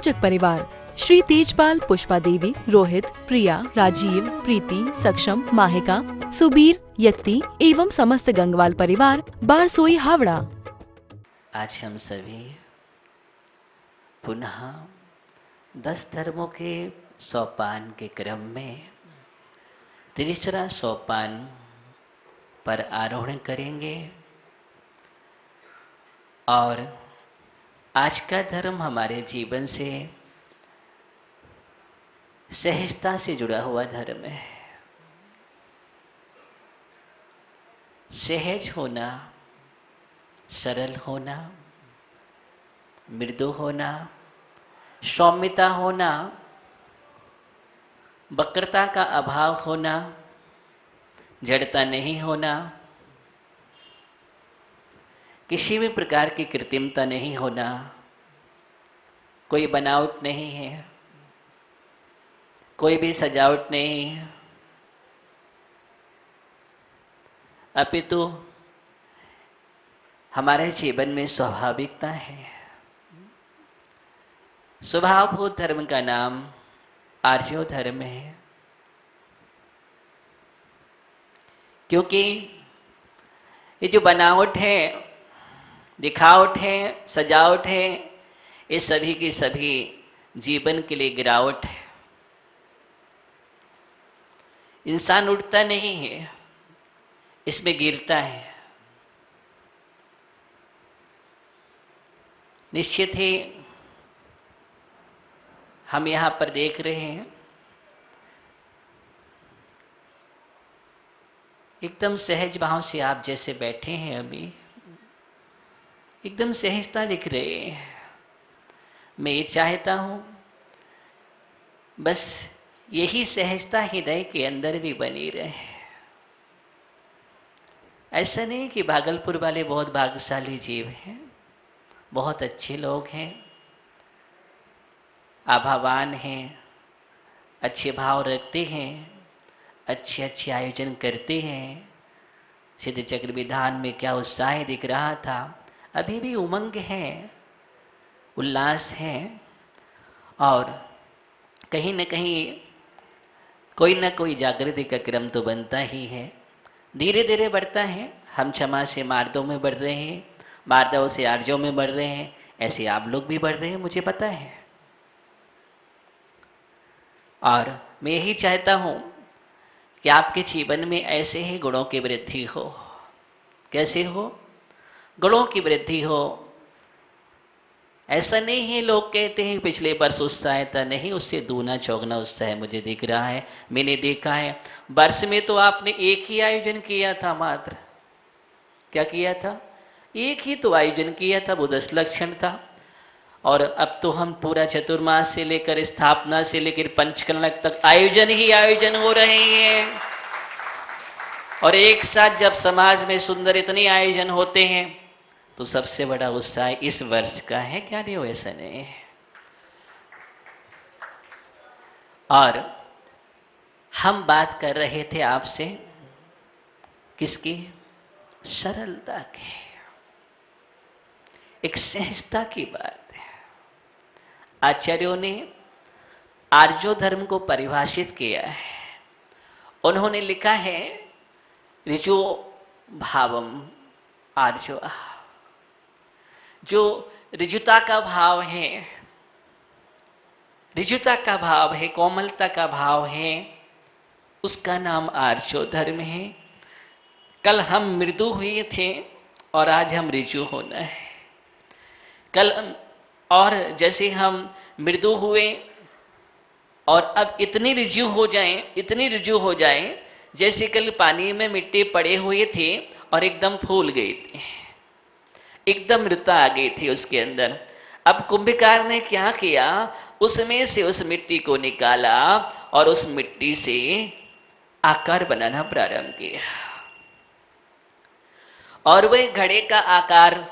प्रायोजक परिवार श्री तेजपाल, पुष्पा देवी, रोहित, प्रिया, राजीव, प्रीति, सक्षम, माहिका, सुबीर, यत्ती एवं समस्त गंगवाल परिवार, बारसोई, हावड़ा। आज हम सभी पुनः 10 धर्मों के सोपान के क्रम में तीसरा सोपान पर आरोहण करेंगे। और आज का धर्म हमारे जीवन से सहजता से जुड़ा हुआ धर्म है। सहज होना, सरल होना, मृदु होना, सौम्यता होना, वक्रता का अभाव होना, जड़ता नहीं होना, किसी भी प्रकार की कृत्रिमता नहीं होना, कोई बनावट नहीं है, कोई भी सजावट नहीं है, अपितु हमारे जीवन में स्वाभाविकता है। स्वभावभूत धर्म का नाम आर्यो धर्म है, क्योंकि ये जो बनावट है, दिखावट है, सजावट है, ये सभी की सभी जीवन के लिए गिरावट है। इंसान उठता नहीं है, इसमें गिरता है। निश्चित ही हम यहाँ पर देख रहे हैं, एकदम सहज भाव से आप जैसे बैठे हैं, अभी एकदम सहजता दिख रही है। मैं ये चाहता हूँ बस यही सहजता हृदय के अंदर भी बनी रहे। ऐसा नहीं कि भागलपुर वाले बहुत भाग्यशाली जीव हैं, बहुत अच्छे लोग हैं, आभावान हैं, अच्छे भाव रखते हैं, अच्छे अच्छे आयोजन करते हैं। सिद्ध चक्र विधान में क्या उत्साह दिख रहा था, अभी भी उमंग है, उल्लास है, और कहीं न कहीं कोई न कोई जागृति का क्रम तो बनता ही है। धीरे धीरे बढ़ता है। हम क्षमा से मार्दों में बढ़ रहे हैं, मार्दव से आर्यों में बढ़ रहे हैं, ऐसे आप लोग भी बढ़ रहे हैं, मुझे पता है। और मैं यही चाहता हूँ कि आपके जीवन में ऐसे ही गुणों की वृद्धि हो। कैसे हो? गुणों की वृद्धि हो। ऐसा नहीं है लोग कहते हैं पिछले वर्ष उत्साह था, नहीं, उससे दूना चौगना उत्साह मुझे दिख रहा है। मैंने देखा है, वर्ष में तो आपने एक ही आयोजन किया था मात्र। क्या किया था? एक ही तो आयोजन किया था, वो 10 लक्षण था। और अब तो हम पूरा चतुर्मास से लेकर स्थापना से लेकर पंचकलक तक आयोजन ही आयोजन हो रहे हैं। और एक साथ जब समाज में सुंदर इतने आयोजन होते हैं तो सबसे बड़ा उत्साह इस वर्ष का है, क्या नहीं हो? ऐसा नहीं है। और हम बात कर रहे थे आपसे किसकी? सरलता की, एक सहजता की बात है। आचार्यों ने आर्यो धर्म को परिभाषित किया है। उन्होंने लिखा है ऋजो भावम आर्यो, जो ऋजुता का भाव है, ऋजुता का भाव है, कोमलता का भाव है, उसका नाम आर्यो धर्म है। कल हम मृदु हुए थे और आज हम ऋजु होना है। कल और जैसे हम मृदु हुए और अब इतनी ऋजु हो जाएं, इतनी ऋजु हो जाएं जैसे कल पानी में मिट्टी पड़े हुए थे और एकदम फूल गए थे, एकदम मृता आ गई थी उसके अंदर। अब कुंभकार ने क्या किया? उसमें से उस मिट्टी को निकाला और उस मिट्टी से आकार बनाना प्रारंभ किया। और वह घड़े का आकार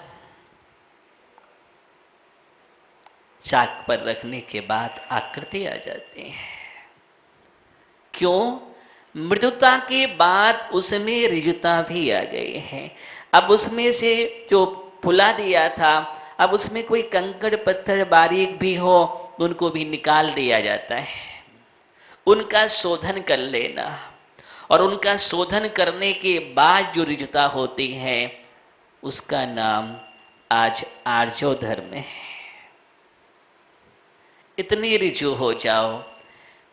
चाक पर रखने के बाद आकृति आ जाती है। क्यों? मृदुता के बाद उसमें ऋजुता भी आ गई है। अब उसमें से जो फुला दिया था, अब उसमें कोई कंकड़ पत्थर बारीक भी हो उनको भी निकाल दिया जाता है, उनका शोधन कर लेना, और उनका शोधन करने के बाद जो ऋजुता होती है उसका नाम आज आर्जो धर्म है। इतनी ऋजु हो जाओ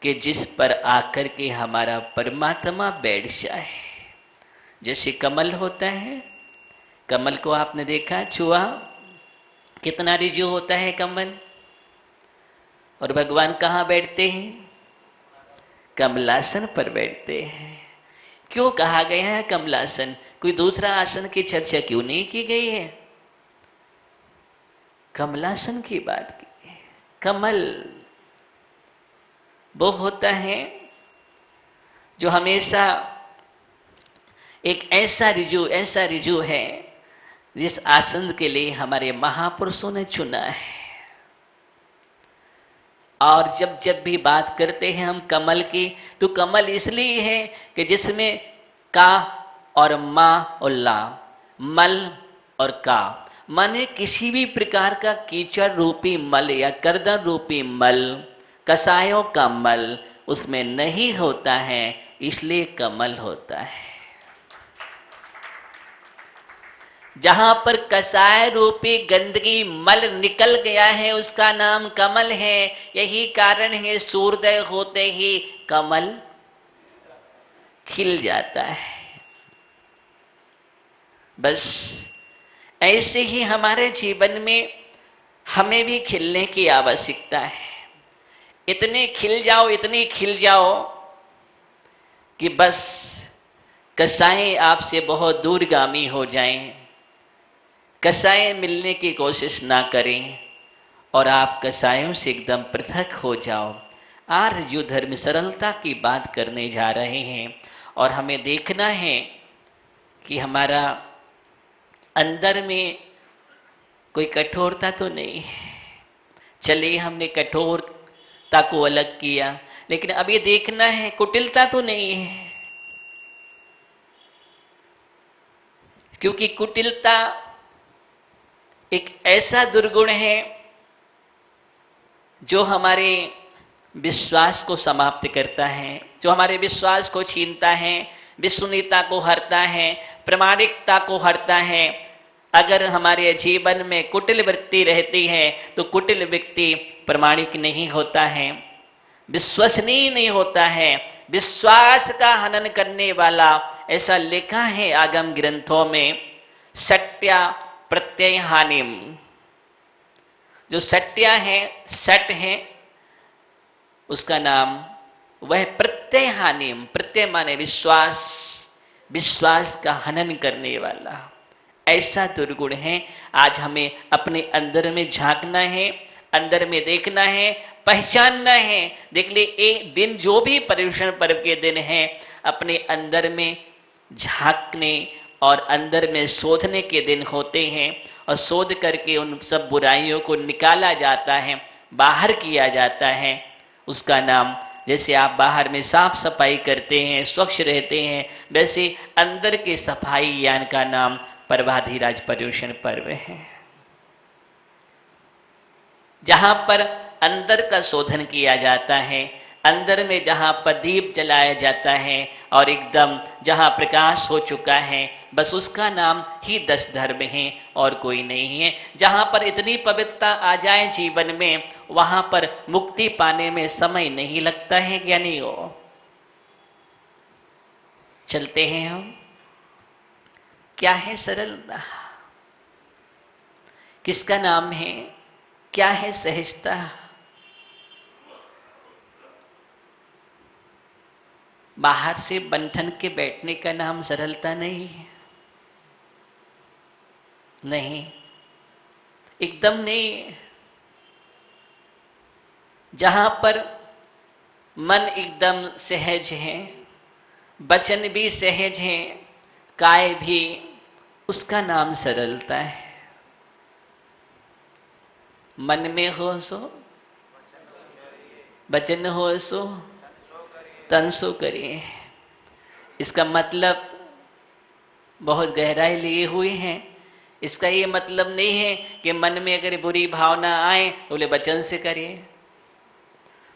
कि जिस पर आकर के हमारा परमात्मा बैठ जाए। जैसे कमल होता है, कमल को आपने देखा, छुआ, कितना ऋजु होता है कमल। और भगवान कहाँ बैठते हैं? कमलासन पर बैठते हैं। क्यों कहा गया है कमलासन? कोई दूसरा आसन की चर्चा क्यों नहीं की गई है? कमलासन की बात की है। कमल वो होता है जो हमेशा एक ऐसा रिजु है जिस आसन के लिए हमारे महापुरुषों ने चुना है। और जब जब भी बात करते हैं हम कमल की, तो कमल इसलिए है कि जिसमें का और मा और ला, मल और का, माने किसी भी प्रकार का कीचड़ रूपी मल या कर्दन रूपी मल, कसायों का मल उसमें नहीं होता है, इसलिए कमल होता है। जहां पर कसाय रूपी गंदगी मल निकल गया है उसका नाम कमल है। यही कारण है सूर्योदय होते ही कमल खिल जाता है। बस ऐसे ही हमारे जीवन में हमें भी खिलने की आवश्यकता है। इतने खिल जाओ कि बस कसाई आपसे बहुत दूरगामी हो जाएं, कसाई मिलने की कोशिश ना करें और आप कसायों से एकदम पृथक हो जाओ। आर्य धर्म सरलता की बात करने जा रहे हैं और हमें देखना है कि हमारा अंदर में कोई कठोरता तो नहीं है। चलिए हमने कठोरता को अलग किया, लेकिन अब ये देखना है कुटिलता तो नहीं है, क्योंकि कुटिलता एक ऐसा दुर्गुण है जो हमारे विश्वास को समाप्त करता है, जो हमारे विश्वास को छीनता है, विश्वनीयता को हरता है, प्रामाणिकता को हरता है। अगर हमारे जीवन में कुटिल वृत्ति रहती है तो कुटिल व्यक्ति प्रामाणिक नहीं होता है, विश्वसनीय नहीं होता है, विश्वास का हनन करने वाला। ऐसा लिखा है आगम ग्रंथों में, सत्या प्रत्यय हानिम। जो सत्या है, सट है, उसका नाम वह प्रत्यय हानिम। प्रत्यय माने विश्वास, विश्वास का हनन करने वाला। ऐसा दुर्गुण है। आज हमें अपने अंदर में झांकना है, अंदर में देखना है, पहचानना है। देख ले, एक दिन जो भी पर्युषण पर्व के दिन है, अपने अंदर में झांकने और अंदर में शोधने के दिन होते हैं। और शोध करके उन सब बुराइयों को निकाला जाता है, बाहर किया जाता है। उसका नाम, जैसे आप बाहर में साफ सफाई करते हैं, स्वच्छ रहते हैं, वैसे अंदर के सफाई यान का नाम पर्वाधिराज पर्युषण पर्व है। जहाँ पर अंदर का शोधन किया जाता है, अंदर में जहाँ पर दीप जलाया जाता है और एकदम जहाँ प्रकाश हो चुका है, बस उसका नाम ही 10 धर्म है और कोई नहीं है। जहाँ पर इतनी पवित्रता आ जाए जीवन में, वहाँ पर मुक्ति पाने में समय नहीं लगता है ज्ञानियों। चलते हैं हम। क्या है सरलता? किसका नाम है? क्या है सहजता? बाहर से बंधन के बैठने का नाम सरलता नहीं है, नहीं, एकदम नहीं। जहां पर मन एकदम सहज है, वचन भी सहज है, काय भी, उसका नाम सरलता है। मन में हो सो, वचन हो सो, तन सो करिए। इसका मतलब बहुत गहराई लिए हुए हैं। इसका ये मतलब नहीं है कि मन में अगर बुरी भावना आए तो बोले वचन से करिए,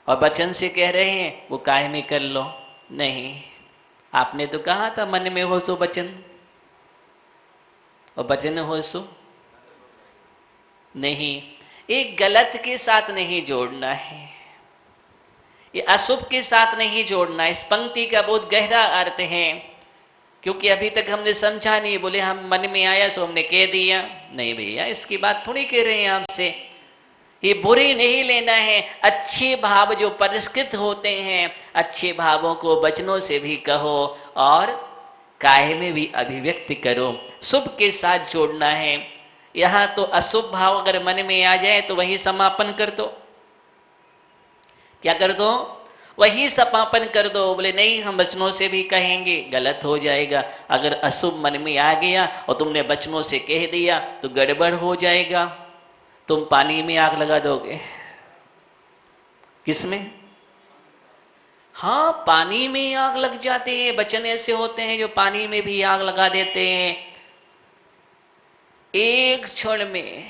और वचन से कह रहे हैं वो काय में कर लो। नहीं, आपने तो कहा था मन में हो सो वचन, और वचन हो सो नहीं। एक गलत के साथ नहीं जोड़ना है, ये अशुभ के साथ नहीं जोड़ना। इस पंक्ति का बहुत गहरा अर्थ है, क्योंकि अभी तक हमने समझा नहीं। बोले हम मन में आया सो हमने कह दिया। नहीं भैया, इसकी बात थोड़ी कह रहे हैं आपसे। ये बुरे नहीं लेना है। अच्छे भाव जो परिष्कृत होते हैं, अच्छे भावों को वचनों से भी कहो और काय में भी अभिव्यक्त करो। शुभ के साथ जोड़ना है। यहाँ तो अशुभ भाव अगर मन में आ जाए तो वही समापन कर दो। क्या कर दो? वही समापन कर दो। बोले नहीं, हम वचनों से भी कहेंगे, गलत हो जाएगा। अगर अशुभ मन में आ गया और तुमने वचनों से कह दिया तो गड़बड़ हो जाएगा। तुम पानी में आग लगा दोगे। किसमें? हाँ, पानी में आग लग जाते हैं। वचन ऐसे होते हैं जो पानी में भी आग लगा देते हैं एक क्षण में।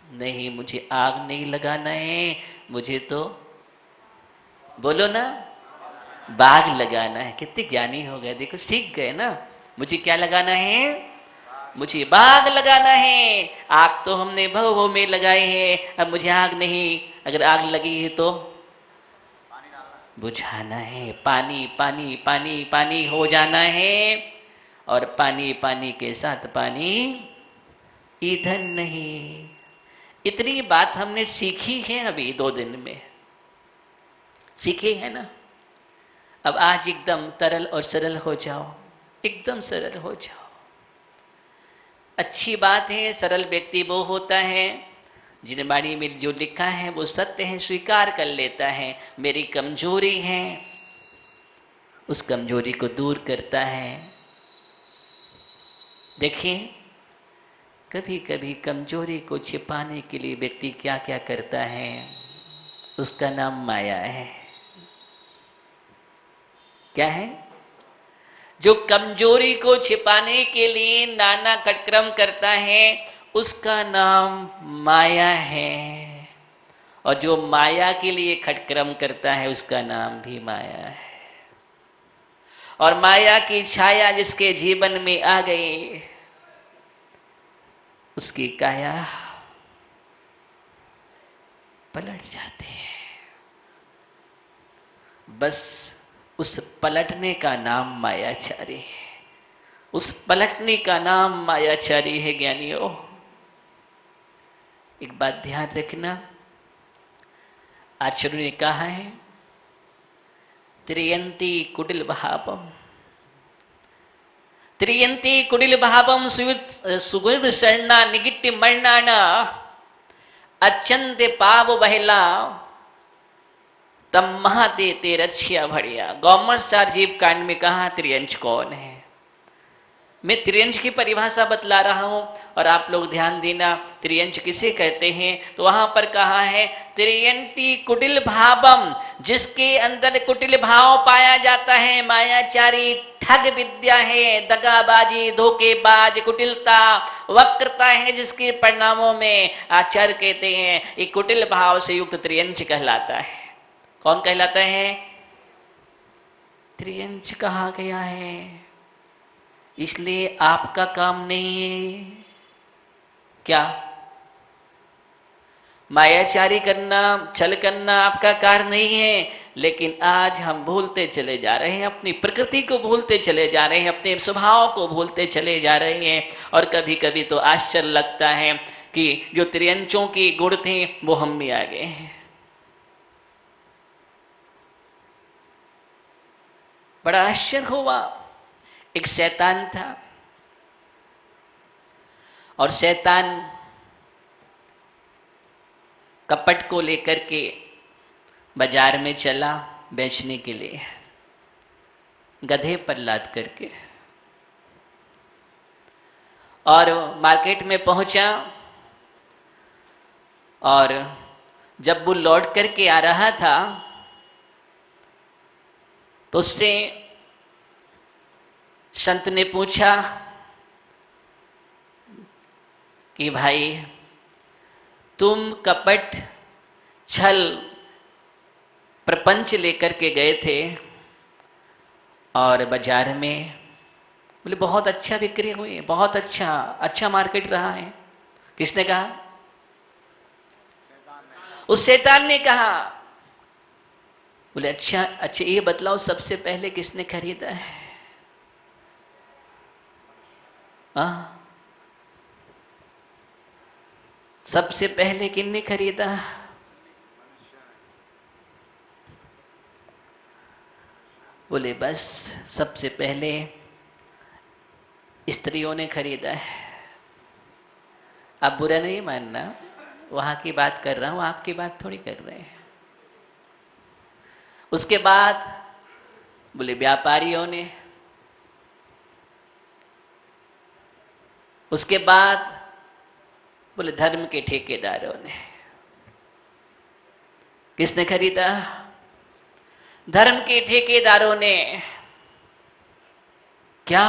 नहीं, मुझे आग नहीं लगाना है, मुझे तो बोलो ना बाग लगाना है। कितने ज्ञानी हो गए, देखो सीख गए ना। मुझे क्या लगाना है? मुझे बाग लगाना है। आग तो हमने भव भव में लगाए हैं, अब मुझे आग नहीं। अगर आग लगी है तो बुझाना है। पानी पानी पानी पानी हो जाना है, और पानी पानी के साथ पानी ईंधन नहीं। इतनी बात हमने सीखी है अभी 2 दिन में, सीखे है ना। अब आज एकदम तरल और सरल हो जाओ, एकदम सरल हो जाओ। अच्छी बात है। सरल व्यक्ति वो होता है जिन बाणी में जो लिखा है वो सत्य है, स्वीकार कर लेता है। मेरी कमजोरी है, उस कमजोरी को दूर करता है। देखिए, कभी कभी कमजोरी को छिपाने के लिए व्यक्ति क्या क्या करता है, उसका नाम माया है। क्या है? जो कमजोरी को छिपाने के लिए नाना कटक्रम करता है, उसका नाम माया है। और जो माया के लिए खटक्रम करता है, उसका नाम भी माया है। और माया की छाया जिसके जीवन में आ गई, उसकी काया पलट जाती है। बस उस पलटने का नाम मायाचारी है। उस पलटने का नाम मायाचारी है। ज्ञानियों, एक बात ध्यान रखना। आचार्य ने कहा है, त्रियंती कुटिल भावम, त्रियंती कुटिल भावम सुगुण शरणा निगिट्टि मरणाना अचंते पाव बहला तम महाते ते रक्षा भड़िया। गौमर जीव कांड में कहा त्रियंश कौन है। मैं त्रियंश की परिभाषा बतला रहा हूं और आप लोग ध्यान देना। त्रियंश किसे कहते हैं? तो वहां पर कहा है त्रियंती कुटिल भावम, जिसके अंदर कुटिल भाव पाया जाता है। मायाचारी ठग विद्या है, दगाबाजी, धोखेबाज, कुटिलता, वक्रता है, जिसके परिणामों में आचार्य कहते हैं ये कुटिल भाव से युक्त त्रियंश कहलाता है। कौन कहलाता है? त्रियंश कहा गया है। इसलिए आपका काम नहीं है क्या? मायाचारी करना, छल करना आपका कार्य नहीं है। लेकिन आज हम भूलते चले जा रहे हैं, अपनी प्रकृति को भूलते चले जा रहे हैं, अपने स्वभाव को भूलते चले जा रहे हैं। और कभी कभी तो आश्चर्य लगता है कि जो त्रियंशों के गुण थे वो हम में आ गए हैं। बड़ा आश्चर्य हुआ। एक शैतान था, और शैतान कपट को लेकर के बाजार में चला बेचने के लिए, गधे पर लाद करके। और मार्केट में पहुंचा, और जब वो लौट करके आ रहा था तो उससे संत ने पूछा कि भाई, तुम कपट, छल प्रपंच लेकर के गए थे और बाजार में बोले बहुत अच्छा बिक्री हुई, बहुत अच्छा मार्केट रहा है। किसने कहा? उस शैतान ने कहा। बोले अच्छा ये बतलाओ सबसे पहले किसने खरीदा है? सबसे पहले किसने खरीदा? बोले बस सबसे पहले स्त्रियों ने खरीदा है। आप बुरा नहीं मानना, वहां की बात कर रहा हूं, आपकी बात थोड़ी कर रहे हैं। उसके बाद बोले व्यापारियों ने, उसके बाद बोले धर्म के ठेकेदारों ने। किसने खरीदा? धर्म के ठेकेदारों ने। क्या?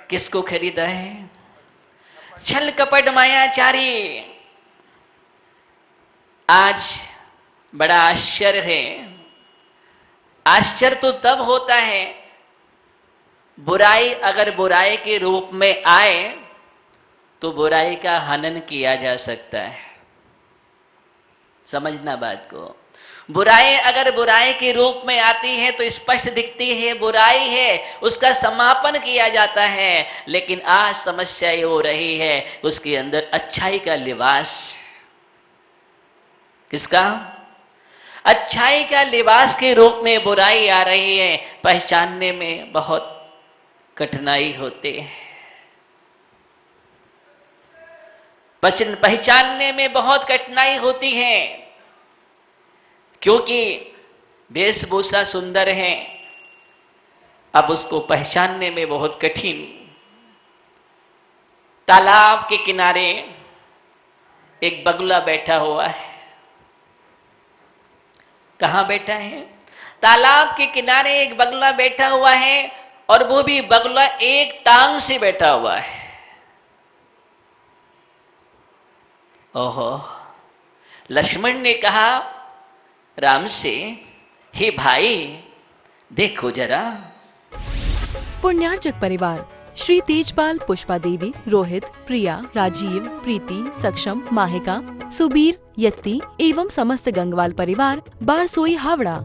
किसको खरीदा है? छल कपट मायाचारी। आज बड़ा आश्चर्य है। आश्चर्य तो तब होता है बुराई अगर बुराई के रूप में आए तो बुराई का हनन किया जा सकता है। समझना बात को। बुराई अगर बुराई के रूप में आती है तो स्पष्ट दिखती है बुराई है, उसका समापन किया जाता है। लेकिन आज समस्या ये हो रही है उसके अंदर अच्छाई का लिबास। किसका? अच्छाई का लिबास के रूप में बुराई आ रही है। पहचानने में बहुत कठिनाई होती है, पहचानने में बहुत कठिनाई होती है, क्योंकि वेशभूषा सुंदर है, अब उसको पहचानने में बहुत कठिन। तालाब के किनारे एक बगुला बैठा हुआ है। कहाँ बैठा है? तालाब के किनारे एक बगुला बैठा हुआ है, और वो भी बगुला एक टांग से बैठा हुआ है। ओहो! लक्ष्मण ने कहा राम से, हे भाई देखो जरा। पुण्यार्चक परिवार श्री तेजपाल, पुष्पा देवी, रोहित, प्रिया, राजीव, प्रीति, सक्षम, माहिका, सुबीर, यत्ती एवं समस्त गंगवाल परिवार, बारसोई, हावड़ा।